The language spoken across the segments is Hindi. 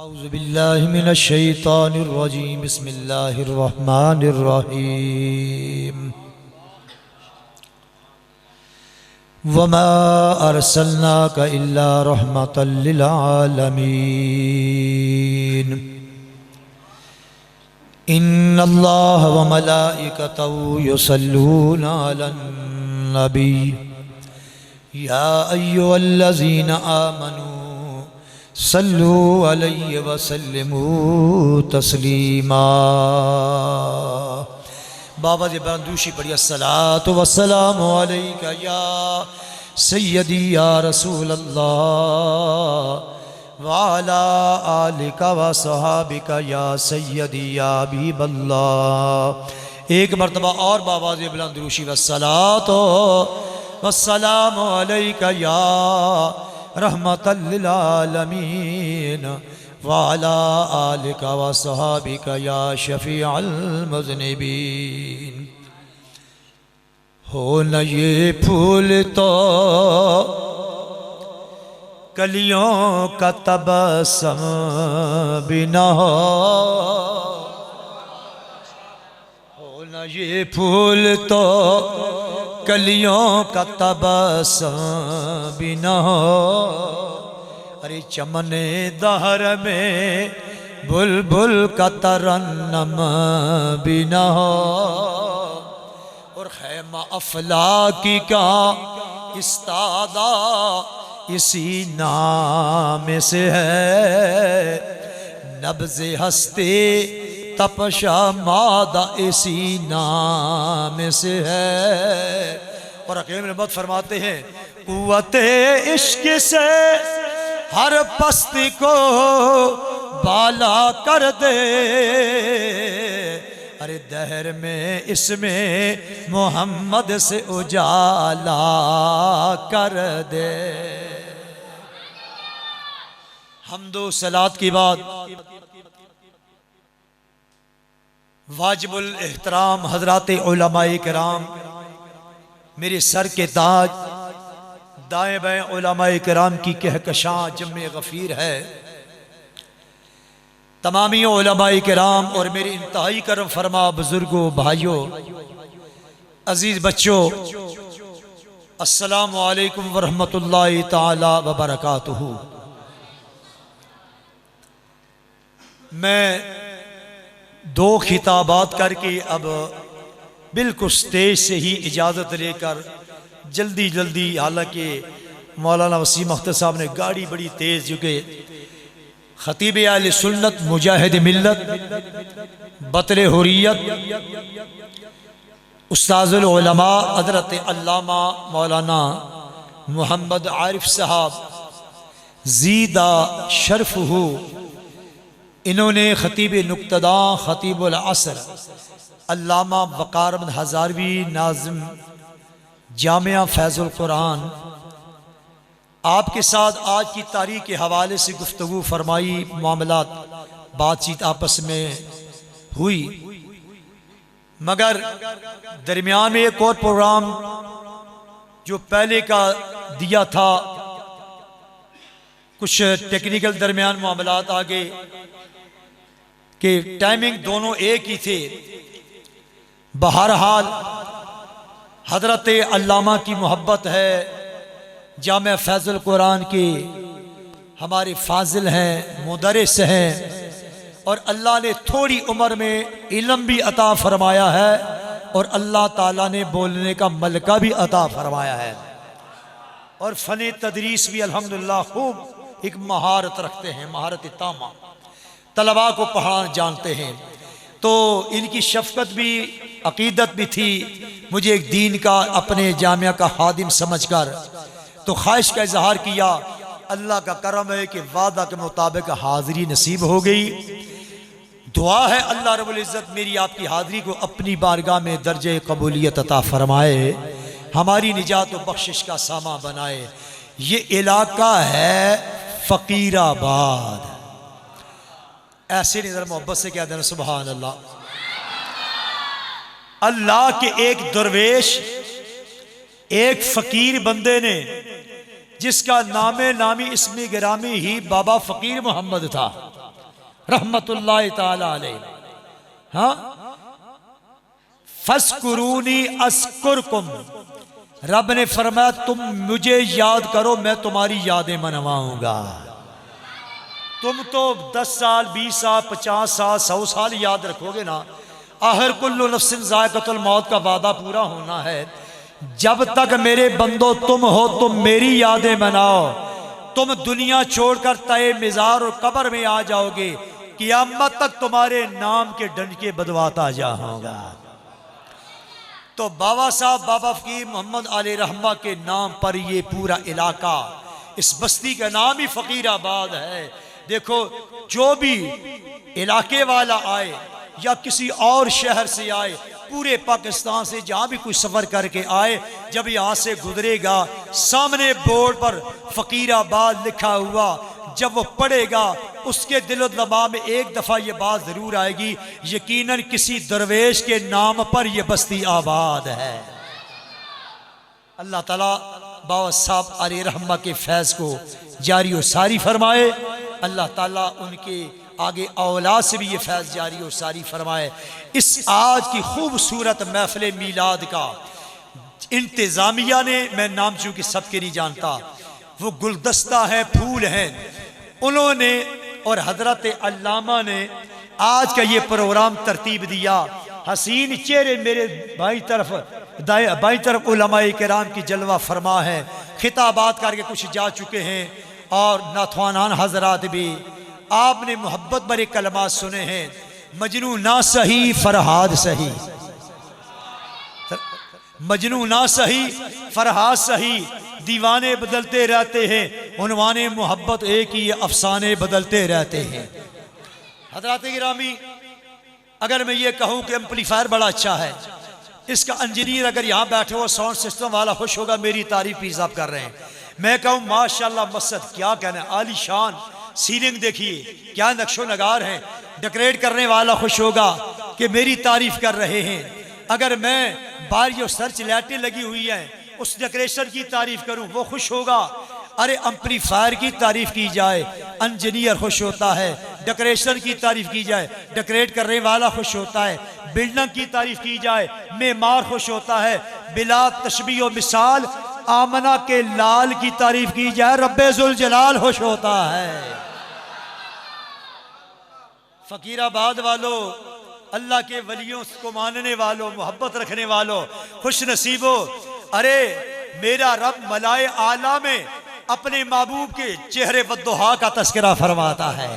औज़ु बिल्लाहि मिनश शैतानिर रजीम बिस्मिल्लाहिर रहमानिर रहीम वमा अरसलनाका इल्ला रहमतल लिल आलमीन इन्नल्लाह व मलाइकतहु युसल्लूना अलन नबी या अय्युहल्लज़ीना आमनू सल्लु अलैहि वसल्लिमू तस्लीमा। बाबा जी बंदूशी पढ़ी अस्सलातु वस्सलामु अलैका या सय्यदी या रसूल अल्लाह व अला आलिका व सहाबिका या सय्यदी या हबीबल्लाह। एक मरतबा और बाबा जी बंदूशी वस्सलातु वस्सलामु अलैका या रहमतल लिल आलमीन व अला आलिका व सहाबिका या शफीअल मुज़निबीन। हो न ये फूल तो कलियों का तबस्सुम भी न हो न ये फूल तो कलियों का तबस्सुम भी न हो। अरे चमने दहर में बुलबुल का तरन्नम भी न हो। और खैमा अफलाकी का इस्तादा इसी नाम से है। नब्ज़े हस्ते तपशा मादा इसी नाम से है। और हकीम रहमत फरमाते हैं कुव्वते इश्क से हर पस्ती को बाला कर दे। अरे दहर में इसमें मोहम्मद से उजाला कर दे। हम्दो सलात की बात वाजिबुल एहतराम हजरात उलमाए किराम, मेरे सर के ताज, दाएं बाएं उलमाए किराम की कहकशां जम्मे गफीर है। तमामी उलमाए किराम और मेरे इंतहाई करम फरमा बुजुर्गों, भाइयों, अजीज बच्चों, अस्सलामु अलैकुम वरहमतुल्लाहि ताला व बरकातुहू। मैं दो खिताबात करके अब बिल्कुल स्टेज से ही इजाज़त लेकर जल्दी जल्दी, हालांकि मौलाना वसीम अख्तर साहब ने गाड़ी बड़ी तेज़, जो कि खतीब आले सुन्नत मुजाहिद मिल्लत बतरे हुर्रियत उस्ताजुल उलमा हज़रत अल्लामा मौलाना मोहम्मद आरिफ साहब ज़ीदा शर्फ़हू, इन्होंने खतीब नुक्तदा खतीबुल असर अल्लामा वक़ार अहमद हज़ारवी नाज़िम जामिया फैज़ुल कुरान आपके साथ आज की तारीख़ के हवाले से गुफ्तगू फरमाई, मामलात बातचीत आपस में हुई। मगर दरमियान में एक और प्रोग्राम जो पहले का दिया था, कुछ टेक्निकल दरमियान मामलात आ गए कि टाइमिंग दोनों एक ही थे। बहरहाल हजरत अल्लामा की मोहब्बत है, जामिया फैज़ुल कुरान के हमारे फाजिल हैं, मुदर्रिस हैं, और अल्लाह ने थोड़ी उम्र में इल्म भी अता फरमाया है और अल्लाह ताला ने बोलने का मलका भी अता फरमाया है। और फ़न तदरीस भी अल्हम्दुलिल्लाह खूब एक महारत रखते हैं, महारत तामा, तलबा को पढ़ाना जानते हैं। तो इनकी शफ़क़त भी, अक़ीदत भी थी। मुझे एक दीन का, अपने जामिया का खादिम समझकर तो ख्वाहिश का इजहार किया। अल्लाह का करम है कि वादा के मुताबिक हाज़िरी नसीब हो गई। दुआ है अल्लाह रब्बुल इज़्ज़त मेरी आपकी हाज़िरी को अपनी बारगाह में दर्जे कबूलियत अता फरमाए, हमारी निजात व बख्शिश का सामा बनाए। ये इलाका है फ़कीराबाद। ऐसे निज़र मोहब्बत से क्या देना सुबहान अल्लाह। अल्लाह के एक दरवेश, एक फ़कीर बंदे ने, जिसका नामे नामी इसमें गिरामी ही बाबा फ़कीर मोहम्मद था, रहमतुल्लाहि ताला अलैह। हाँ, फस्कुरूनी अस्कुरकुम, रब ने फरमाया तुम मुझे याद करो, मैं तुम्हारी यादें मनवाऊंगा। तुम तो 10 साल 20 साल 50 साल 100 साल याद रखोगे ना, आखिर कुल्लु नफ्सिन ज़ायक़तुल मौत का वादा पूरा होना है। जब तक मेरे बंदो तुम हो, तुम मेरी यादें मनाओ, तुम दुनिया छोड़कर तय मिज़ार और कब्र में आ जाओगे, क़यामत तक तुम्हारे नाम के डंडके बदवाता जाऊंगा। तो बाबा साहब बाबा फ़कीर मोहम्मद आले रहमा के नाम पर ये पूरा इलाका, इस बस्ती का नाम ही फ़कीराबाद है। देखो, जो भी इलाके वाला आए या किसी और शहर से आए, पूरे पाकिस्तान से जहाँ भी कोई सफ़र करके आए, जब यहाँ से गुजरेगा, सामने बोर्ड पर फ़कीराबाद लिखा हुआ जब वो पढ़ेगा, उसके दिलो दिमाग में एक दफ़ा ये बात ज़रूर आएगी, यकीनन किसी दरवेश के नाम पर यह बस्ती आबाद है। अल्लाह ताला बाबा साहब आले रहमा के फैज़ को जारी और सारी फरमाए। अल्लाह ताला उनके आगे औलाद से भी ये फैज़ जारी और सारी फरमाए। इस आज की खूबसूरत महफ़िल मीलाद का इंतज़ामिया ने, मैं नाम चूँकि सबके नहीं जानता, वो गुलदस्ता है, फूल हैं, उन्होंने और हज़रत अल्लामा ने आज का ये प्रोग्राम तरतीब दिया। हसीन चेहरे मेरे बाई तरफ उलमाए किराम की जलवा फरमा है, खिताबात करके कुछ जा चुके हैं, और नाथवानान हजरात भी आपने मोहब्बत भरे कलमात सुने हैं। मजनू ना सही फरहाद सही, मजनू ना सही फरहाद सही, दीवाने बदलते रहते हैं, उन्वाने मोहब्बत एक ही, अफसाने बदलते रहते हैं। हज़रात गिरामी, अगर मैं ये कहूँ कि एम्पलीफायर बड़ा अच्छा है, इसका इंजीनियर अगर यहाँ बैठे हो, साउंड सिस्टम वाला खुश होगा, मेरी तारीफ पीर साहब कर रहे हैं। मैं कहूँ माशाल्लाह मस्जिद, क्या कहना है, आलीशान सीलिंग देखिए, क्या नक्शो नगार है, डेकोरेट करने वाला खुश होगा कि मेरी तारीफ कर रहे हैं। अगर मैं बाहर जो सर्च लाइटें लगी हुई हैं उस डेकोरेशन की तारीफ करूं, वो खुश होगा। अरे एम्पलीफायर की तारीफ की जाए, इंजीनियर खुश होता है, डेकोरेशन की तारीफ की जाए, डेकोरेट करने वाला खुश होता है, बिल्डिंग की तारीफ की जाए, मेमार खुश होता है, बिला तशबीह व मिसाल आमना के लाल की तारीफ की जाए, रब्बे जुल जलाल खुश होता है। फ़कीराबाद वालों, अल्लाह के वलियों को मानने वालों, मोहब्बत रखने वालों, खुश नसीबों, अरे मेरा रब मलाए आला में अपने महबूब के चेहरे वद्दुहा का तस्करा फरमाता है,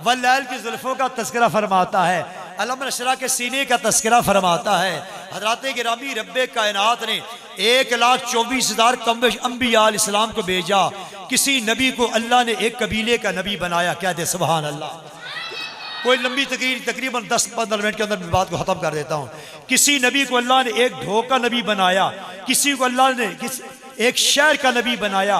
वल्लैल की जुल्फों का तस्करा फरमाता है, अलम नशरा के सीने का तस्करा फरमाता है। हज़रात गिरामी, रब्बे कायनात ने 1,24,000 कम अंबिया इस्लाम को भेजा, किसी नबी को अल्लाह ने एक कबीले का नबी बनाया। क्या दे सुभान अल्लाह। कोई लंबी तकरीर तकरीबन 10-15 मिनट के अंदर बात को ख़त्म कर देता हूँ। किसी नबी को अल्लाह ने एक ढोक का नबी बनाया, किसी को अल्लाह ने एक शहर का नबी बनाया,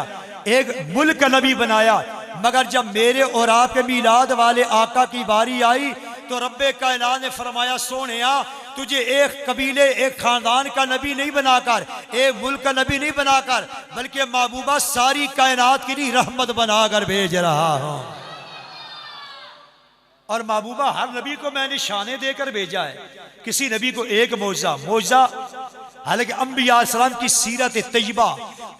एक मुल्क का नबी बनाया, मगर जब मेरे और आपके मीलाद वाले आका की बारी आई तो रब्बे कायनात ने फरमाया, सोनिया तुझे एक कबीले एक खानदान का नबी नहीं बनाकर, एक मुल्क का नबी नहीं बनाकर, बल्कि महबूबा सारी कायनात के लिए रहमत बनाकर भेज रहा हूँ। और महबूबा हर नबी को मैंने शाने देकर भेजा है, किसी नबी को एक मौजज़ा, हालांकि अंबिया सलाम की सीरत तय्यबा,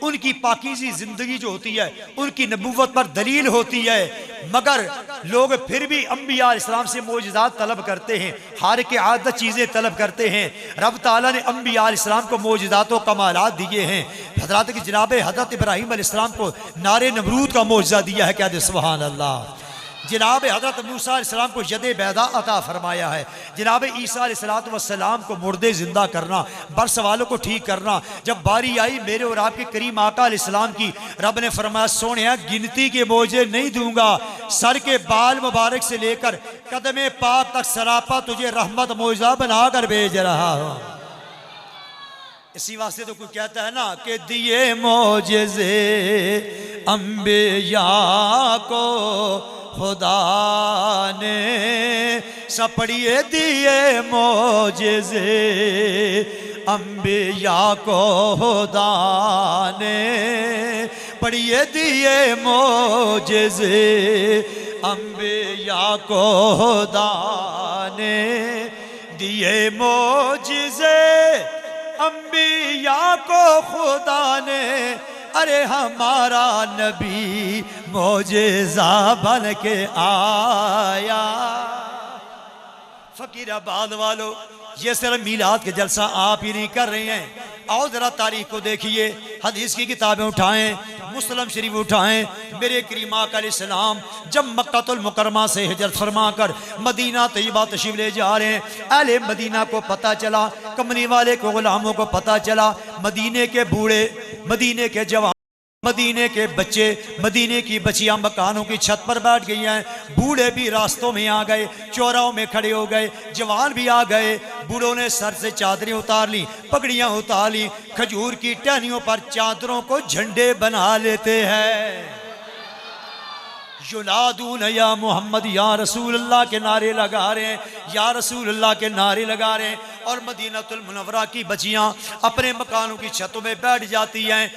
उनकी पाकीज़ी ज़िंदगी जो होती है, उनकी नबूवत पर दलील होती है, मगर लोग फिर भी अंबिया सलाम से मौजज़ात तलब करते हैं, हार के आदत चीज़ें तलब करते हैं। रब ताला ने अंबिया सलाम को मौजज़ात व कमालात दिए हैं। हज़रत की जनाब हज़रत इब्राहीम अलैहिस्सलाम को नारे नमरूद का मौजज़ा दिया है। क्या दे सुभान अल्लाह। जनाब हज़रत मूसा अलैहिस्सलाम को यदे बैदा अता फरमाया है। जनाब ईसा अलैहिस्सलाम को मुर्दे जिंदा करना, बर्स वालों को ठीक करना। जब बारी आई मेरे और आपके करीम आका अलैहिस्सलाम की, रब ने फरमाया, सोनिया गिनती के मौजे नहीं दूंगा, सर के बाल मुबारक से लेकर कदमे पाक तक सरापा तुझे रहमत मौजा बनाकर भेज रहा हूँ। इसी वास्ते तो कोई कहता है ना कि दिए मौजज़े अंबिया को खुदा ने, सपड़िए दिए मौजज़े अंबिया को खुदा ने, पढ़िए दिए मौजज़े अंबिया को खुदा ने दिए मोजिज़े, अंबिया को खुदा ने, अरे हमारा नबी मोजिज़ा बन के आया। फकीराबाद वालों, ये सिर्फ मीलाद के जलसा आप ही नहीं कर रहे हैं, आओ जरा तारीख को देखिए, हदीस की किताबें उठाएं, मुस्लिम शरीफ उठाएं। मेरे करीम आका अलैहिस्सलाम जब मक्कातुल मुकर्रमा से हिजरत फरमा कर मदीना तैयबा तशरीफ ले जा रहे हैं, अहले मदीना को पता चला, कमनी वाले को गुलामों को पता चला, मदीने के बूढ़े, मदीने के जवान, मदीने के बच्चे, मदीने की बच्चियां मकानों की छत पर बैठ गई हैं, बूढ़े भी रास्तों में आ गए, चौराहों में खड़े हो गए, जवान भी आ गए। बूढ़ों ने सर से चादरें उतार ली, पगड़ियां उतार ली, खजूर की टहनियों पर चादरों को झंडे बना लेते हैं। युनादून या मोहम्मद या रसूल अल्लाह के नारे लगा रहे हैं, या रसूल अल्लाह के नारे लगा रहे हैं। और मदीनातुल मुनव्वरा की बच्चियां अपने मकानों की छतों में बैठ जाती हैं,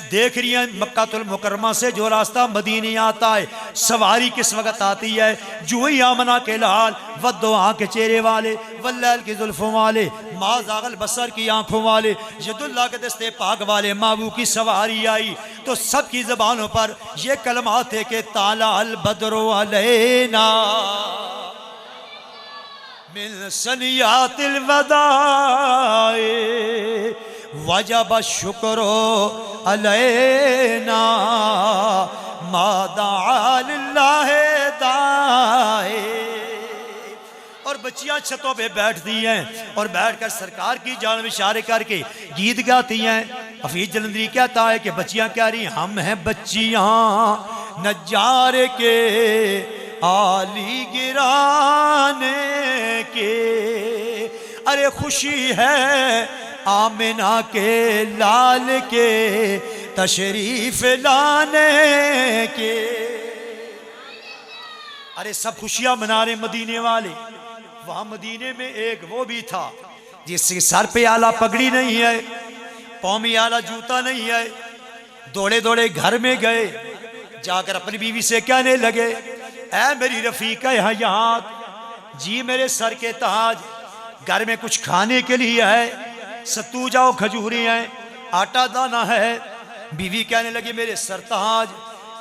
देख रही हैं मक्कातुल मुकर्रमा से जो रास्ता मदीने आता है, सवारी किस वक्त आती है। जो ही आमना के लाल वद्दुआ के चेहरे वाले, वल्लैल की जुल्फों वाले, माज़ागल बसर की आंखों वाले, यदुल्लाह के दस्ते पाक वाले महबूब की सवारी आई तो सबकी ज़बानों पर ये कलमात थे कि ताला अल बदरो अलैना मिन सनियातिल वदाए वजब शुक्रो अलैना मादा लिल्लाहि दाए। और बच्चियां छतों पे बैठती हैं और बैठकर सरकार की जान इशारे करके गीत गाती हैं। हफीज जलंधरी कहता है कि बच्चियां कह रही हम हैं बच्चियां नजारे के आली गिराने के, अरे खुशी है आमिना के लाल के तशरीफ लाने के। अरे सब खुशियां मना रहे मदीने वाले। वहां मदीने में एक वो भी था जिसके सर पे आला पगड़ी नहीं है, पाँव में आला जूता नहीं है। दौड़े दौड़े घर में गए, जाकर अपनी बीवी से कहने लगे, ऐ मेरी रफीका हयात जी, मेरे सर के ताज, घर में कुछ खाने के लिए है, सत्तू जाओ खजूरें हैं, आटा दाना है। बीवी कहने लगी, मेरे सरताज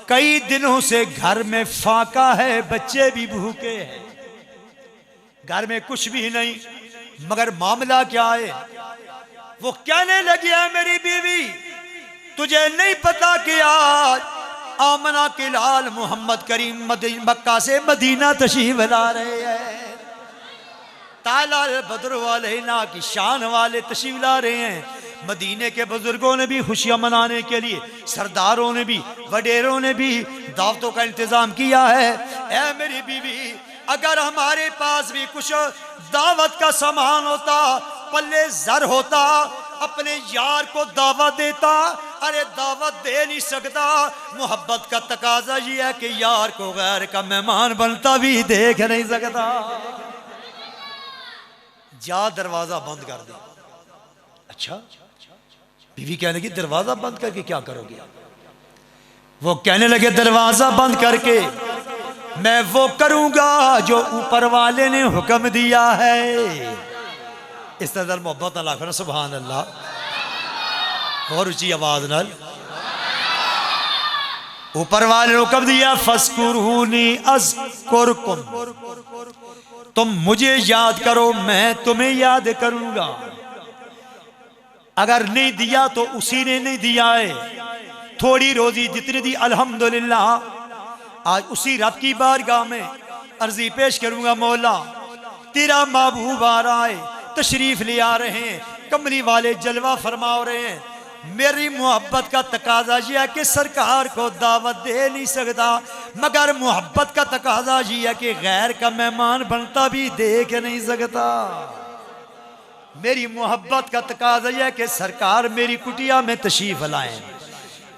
कई दिनों से घर में फाका है, बच्चे भी भूखे हैं, घर में कुछ भी नहीं, मगर मामला क्या है। वो कहने लगी, है मेरी बीवी तुझे नहीं पता कि आज आमना के लाल मोहम्मद करीम मक्का से मदीना तशरीफ ला रहे हैं, ताला बदर वाले ना की शान वाले तशरीफ ला रहे हैं। मदीने के बुजुर्गों ने भी खुशियां मनाने के लिए, सरदारों ने भी, वडेरों ने भी दावतों का इंतजाम किया है। ऐ मेरी बीवी अगर हमारे पास भी कुछ दावत का सामान होता, पल्ले जर होता, अपने यार को दावत देता। अरे दावत दे नहीं सकता, मोहब्बत का तकाजा ये है कि यार को गैर का मेहमान बनता भी देख नहीं सकता। जा दरवाजा बंद कर दे। अच्छा, बीवी कहने लगी दरवाजा बंद करके क्या करोगे। वो कहने लगे दरवाजा बंद करके मैं वो करूंगा जो ऊपर वाले ने हुक्म दिया है। इस तरह मोहब्बत अल्लाह कर सुभान अल्लाह और ऊंची आवाज नाल। ऊपर वाले ने हुक्म दिया फस्कुरूनी अज़कुरकुम, तुम मुझे याद करो मैं तुम्हें याद करूंगा। अगर नहीं दिया तो उसी ने नहीं दिया है। थोड़ी रोजी जितनी दी अल्हम्दुलिल्लाह आज उसी रब की बारगाह में अर्जी पेश करूंगा। मौला तेरा महबूब आ रहा है, तशरीफ ले आ रहे हैं, कमरी वाले जलवा फरमा रहे हैं। मेरी मोहब्बत का तकाजा यह है कि सरकार को दावत दे नहीं सकता, मगर मोहब्बत का तकाजा यह है कि गैर का मेहमान बनता भी देख नहीं सकता। मेरी मोहब्बत का तकाजा यह है कि सरकार मेरी कुटिया में तशरीफ लाए।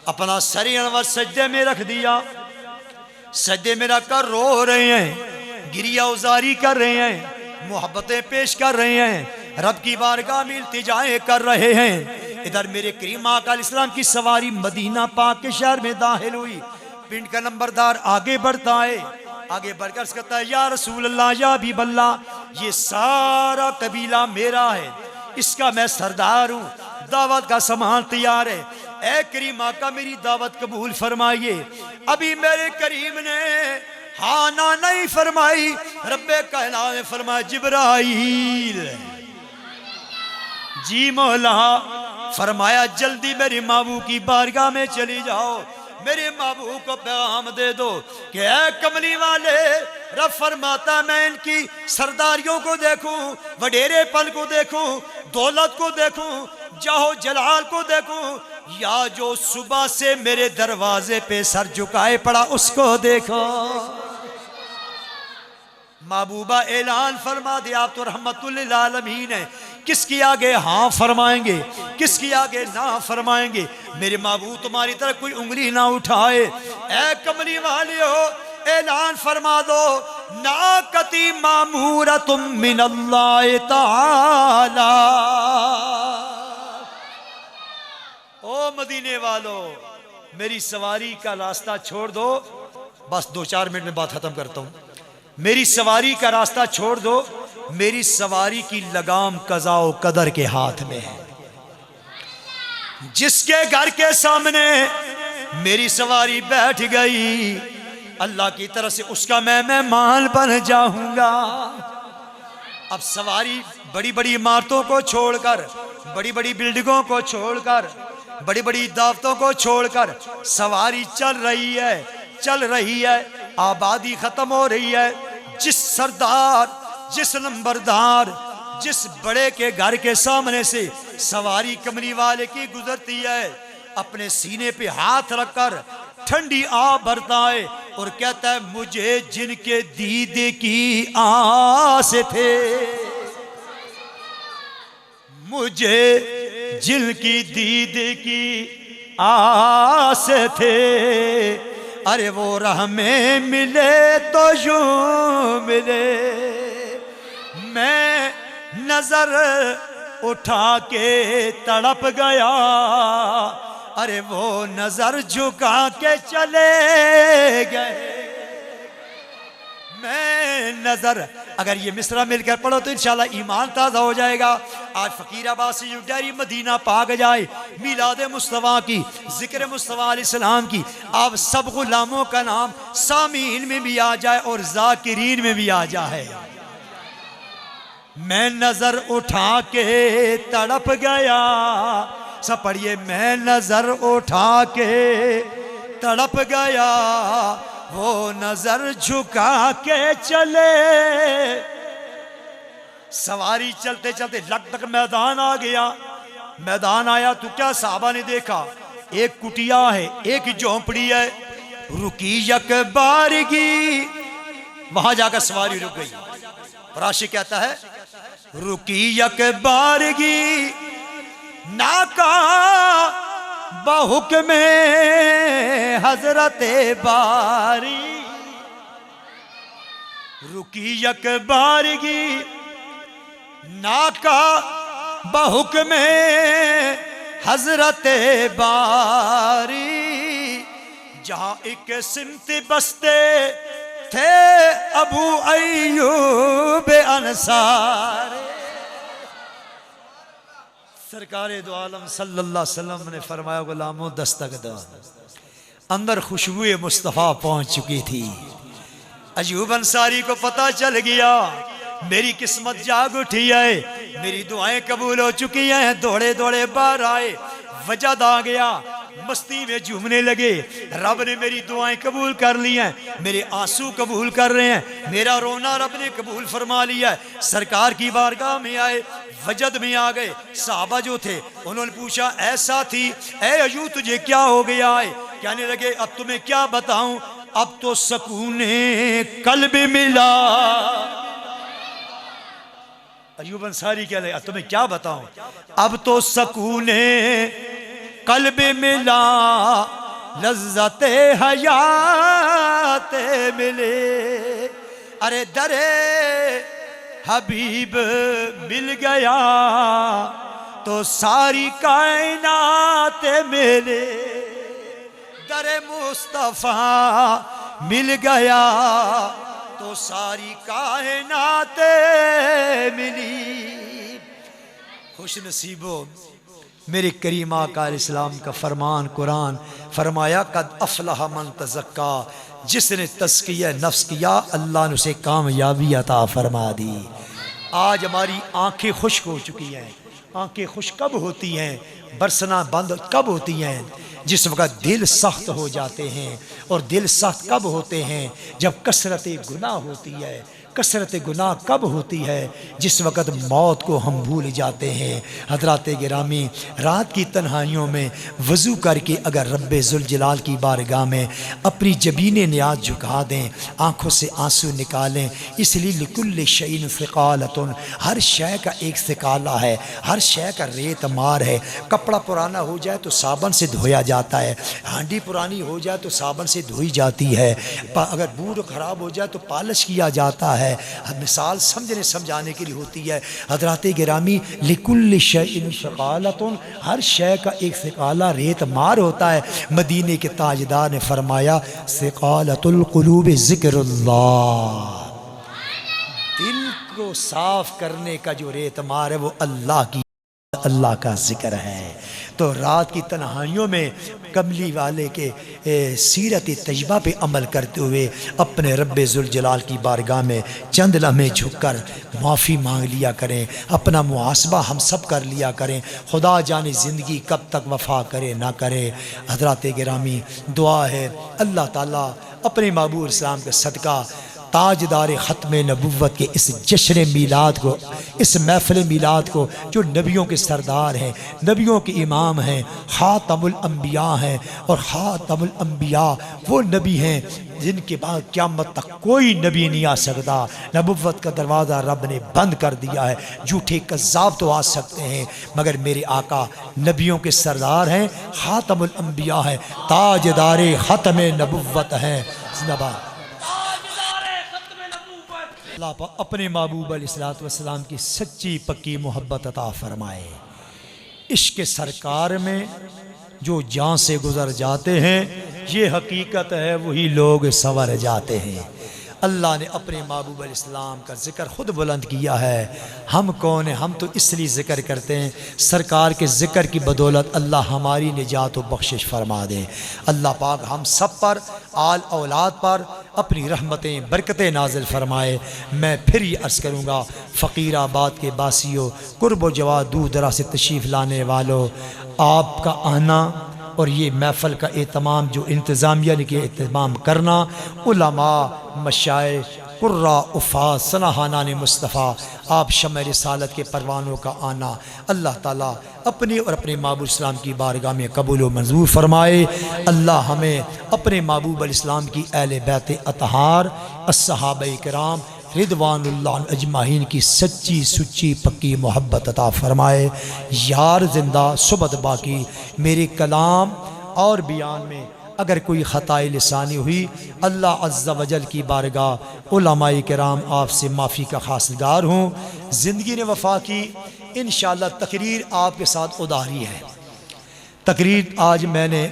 अपना सर अनवर सज्दे में रख दिया, सज्दे में रख कर रो रहे हैं, गिरिया उजारी कर रहे हैं, मोहब्बतें पेश कर रहे हैं, रब की बारगाह में इल्तिजाएं कर रहे हैं। इधर मेरे करीम आका अलैहिस्सलाम की सवारी मदीना पाक के शहर में दाखिल हुई। पिंड का नंबरदार आगे बढ़ता है, आगे बढ़कर कहता है या रसूल अल्लाह या हबीब अल्लाह, ये सारा कबीला मेरा है, इसका मैं सरदार हूँ, दावत का सामान तैयार है, ए करीम आका मेरी दावत कबूल फरमाइए। अभी मेरे करीम ने हाँ ना नहीं फरमाई, रब्बे कायनात ने फरमाया जिब्राईल जी मौला, फरमाया जल्दी मेरे महबूब की बारगाह में चली जाओ, मेरे महबूब को पैगाम दे दो कि ऐ कमली वाले, रब फरमाता मैं इनकी सरदारियों को देखूं, वडेरेपन को देखूं, दौलत को देखूं, जाहो जलाल को देखूं, या जो सुबह से मेरे दरवाजे पे सर झुकाए पड़ा उसको देखो। महबूबा ऐलान फरमा दिया आप तो रहमतुल लिल आलमीन है, किसकी आगे हाँ फरमाएंगे, किसकी आगे ना फरमाएंगे। मेरे महबूब तुम्हारी तरफ कोई उंगली ना उठाए। ऐ कमली वालियो ऐलान फरमा दो, नाकती मामूरतुम मिनल्लाह ताला। ओ मदीने वालों, मेरी सवारी का रास्ता छोड़ दो, बस 2-4 मिनट में बात खत्म करता हूं। मेरी सवारी का रास्ता छोड़ दो, मेरी सवारी की लगाम कज़ा कदर के हाथ में है। जिसके घर के सामने मेरी सवारी बैठ गई, अल्लाह की तरफ से उसका मैं मेहमान बन जाऊंगा। अब सवारी बड़ी बड़ी इमारतों को छोड़कर, बड़ी बड़ी बिल्डिंगों को छोड़कर, बड़ी बड़ी दावतों को छोड़कर सवारी चल रही है, चल रही है, आबादी खत्म हो रही है। जिस सरदार, जिस नंबरदार, जिस बड़े के घर के सामने से सवारी कमली वाले की गुजरती है, अपने सीने पे हाथ रखकर ठंडी आह भरता है और कहता है मुझे जिनके दीदे की आस थे, मुझे जिनकी दीदे की आस थे, अरे वो राह में मिले तो यूं मिले। मैं नजर उठा के तड़प गया, अरे वो नजर झुका के चले गए। मैं नजर, अगर ये मिसरा मिलकर पढ़ो तो इंशाल्लाह ईमान ताज़ा हो जाएगा। आज फकीराबाद से डायरी मदीना पाक जाए, मिलाद मुस्तफ़ा की, जिक्र मुस्तफ़ा अलैहिस्सलाम की, आप सब गुलामों का नाम सामीन में भी आ जाए और जाकिरीन में भी आ जाए। मैं नजर उठा के तड़प गया, सब पढ़िए, मैं नजर उठा के तड़प गया, वो नजर झुका के चले। सवारी चलते चलते लगभग मैदान आ गया। मैदान आया तो क्या साहबा ने देखा, एक कुटिया है, एक झोंपड़ी है, रुकी यक बारगी, वहां जाकर सवारी रुक गई। राशि कहता है रुकी यक बारगी, नाका बहुक्म हजरते बारी, रुकी यक बारगी, नाका बहुक्म हजरते बारी, जहां एक सिमत बसते थे अबू अय्यूब अंसारी। सरकारे दो आलम सल्लल्लाहु अलैहि वसल्लम ने फरमाया गुलामों दस्तक दो। अंदर खुशबू मुस्तफ़ा पहुंच चुकी थी। अय्यूब अंसारी को पता चल गया मेरी किस्मत जाग उठी है, मेरी दुआएं कबूल हो चुकी हैं। दौड़े दौड़े बाहर आए, वजद आ गया, मस्ती में झूमने लगे। रब ने मेरी दुआएं कबूल कर ली हैं, मेरे आंसू कबूल कर रहे हैं, मेरा रोना रब ने कबूल फरमा लिया है। सरकार की बारगाह में आए, वजद में आ गए। साहबा जो थे उन्होंने पूछा ऐसा थी, ऐ अय्यूब तुझे क्या हो गया है? कहने लगे अब तुम्हें क्या बताऊं, अब तो सकूने कल्ब मिला। अय्यूब अंसारी कह रहे तुम्हें क्या बताऊं, अब तो सकूने कल्ब मिला, लज्जते हयात मिले। अरे दरे हबीब मिल गया तो सारी कायनात मिले, दरे मुस्तफा मिल गया तो सारी कायनात मिली। खुश नसीबो मेरे करीम आका इस्लाम का फरमान कुरान फरमाया कद अफलह मन तज़क्का, जिसने तज़किया नफ्स किया अल्लाह ने उसे कामयाबी अता फरमा दी। आज हमारी आंखें खुश्क हो चुकी हैं। आंखें खुश्क कब होती हैं? बरसना बंद कब होती हैं? जिस वक्त दिल सख्त हो जाते हैं। और दिल सख्त कब होते हैं? जब कसरत गुनाह होती है। कसरत गुनाह कब होती है? जिस वक़्त मौत को हम भूल जाते हैं। हज़रात गिरामी, रात की तन्हाइयों में वज़ू करके अगर रब्बे ज़ुल जलाल की बारगाह में अपनी जबीन नियाज झुका दें, आँखों से आंसू निकालें, इसलिए लिकुल्ल शैइन फ़िक़ालतुन, हर शय का एक सिकाला है, हर शय का रेत मार है। कपड़ा पुराना हो जाए तो साबुन से धोया जाता है, हांडी पुरानी हो जाए तो साबुन से धोई जाती है, अगर बूट ख़राब हो जाए तो पालिश किया जाता है। मिसाल समझने समझाने के लिए होती है। हज़रात गिरामी, लिकुल्ल शैइन फ़िक़ालतुन, हर शय का एक सिकाला रेत मार होता है। मदीने के ताजदार ने फरमाया सिक़ालतुल क़ुलूब ज़िक्रुल्लाह, दिल को साफ करने का जो रेत मार है वो अल्लाह का जिक्र है। तो रात की तन्हाइयों में कमली वाले के सीरत तजबा पे अमल करते हुए अपने रब्बे ज़ुल जलाल की बारगाह में चंद लम्हे झुककर माफ़ी मांग लिया करें, अपना मुहासबा हम सब कर लिया करें। खुदा जाने ज़िंदगी कब तक वफ़ा करे ना करे। हज़रात गिरामी, दुआ है अल्लाह ताला अपने महबूब इस्लाम के सदका ताजदार ख़त्म नबुव्वत के इस जश्न मीलाद को, इस महफ़िल मीलाद को, जो नबियों के सरदार हैं, नबियों के इमाम हैं, ख़ातमुल अंबिया हैं, और ख़ातमुल अंबिया वो नबी हैं जिनके बाद क़यामत तक कोई नबी नहीं आ सकता। नबुव्वत का दरवाज़ा रब ने बंद कर दिया है। झूठे कज़्ज़ाब तो आ सकते हैं, मगर मेरे आका नबियों के सरदार हैं, ख़ातमुल अंबिया हैं, ताजदार ख़त्म नबुव्वत हैं। ज़िंदाबाद। अल्लाह अपने महबूब अलैहिस्सलातु वस्सलाम की सच्ची पक्की मोहब्बत अता फरमाए। इश्क सरकार में जो जान से गुज़र जाते हैं, ये हकीकत है, वही लोग संवर जाते हैं। अल्लाह ने अपने महबूब अलैहिस्सलाम का ज़िक्र ख़ुद बुलंद किया है। हम कौन हैं? हम तो इसलिए ज़िक्र करते हैं, सरकार के ज़िक्र की बदौलत अल्लाह हमारी निजात व बख्शिश फरमा दे। अल्लाह पाक हम सब पर, आल औलाद पर अपनी रहमतें बरकतें नाजिल फरमाए। मैं फिर ये अर्ज़ करूँगा, फ़कीराबाद के बासियों, कुर्ब व जवा दूर दराज से तशरीफ़ लाने वालों, आपका आना और ये महफ़ल का एहतमाम जो इंतज़ामिया ने किया, एहतमाम करना, उलमा, मशाइख़, कुर्रा, उफ़ाज़, सनाहाना ने मुस्तफ़ा, आप शम्म रिसालत के परवानों का आना अल्लाह ताला अपने और अपने महबूब इस्लाम की बारगाह में कबूल व मंजूर फरमाए। अल्लाह हमें अपने महबूब इस्लाम की अहले बैत अतहार, अस्सहाबा किराम रिदवानुल्लाह अजमाइन की सच्ची सुच्ची पक्की मोहब्बत अता फरमाए। यार जिंदा सुबत बाकी, मेरे कलाम और बयान में अगर कोई ख़ताए लिसानी हुई, अल्लाह अज़्ज़ा वजल की बारगाह उलमाए किराम आपसे माफ़ी का खासगार हूँ। ज़िंदगी ने वफ़ा की, इंशाअल्लाह तकरीर आपके साथ उदारी है। तकरीर आज मैंने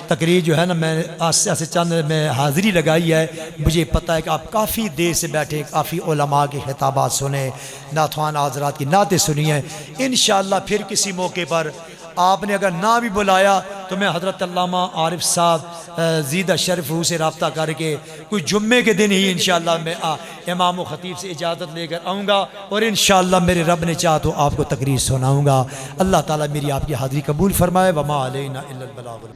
तकरीर जो है ना, मैं आज से चंद में हाज़िरी लगाई है। मुझे पता है कि आप काफ़ी देर से बैठे, काफ़ी उलमा के खिताबात सुने, नाथवान हज़रात की नातें सुनी हैं। इंशाअल्लाह फिर किसी मौके पर आपने अगर ना भी बुलाया तो मैं हज़रत अल्लामा आरिफ साहब ज़ीदा शरीफ से रब्ता करके कोई जुम्मे के दिन ही इंशाअल्लाह मैं इमाम व ख़तीब से इजाज़त लेकर आऊँगा और इंशाअल्लाह मेरे रब ने चाहा तो आपको तकरीर सुनाऊँगा। अल्लाह ताला मेरी आपकी हाज़िरी कबूल फरमाए। वमा अलैना इल्लल बलागुल।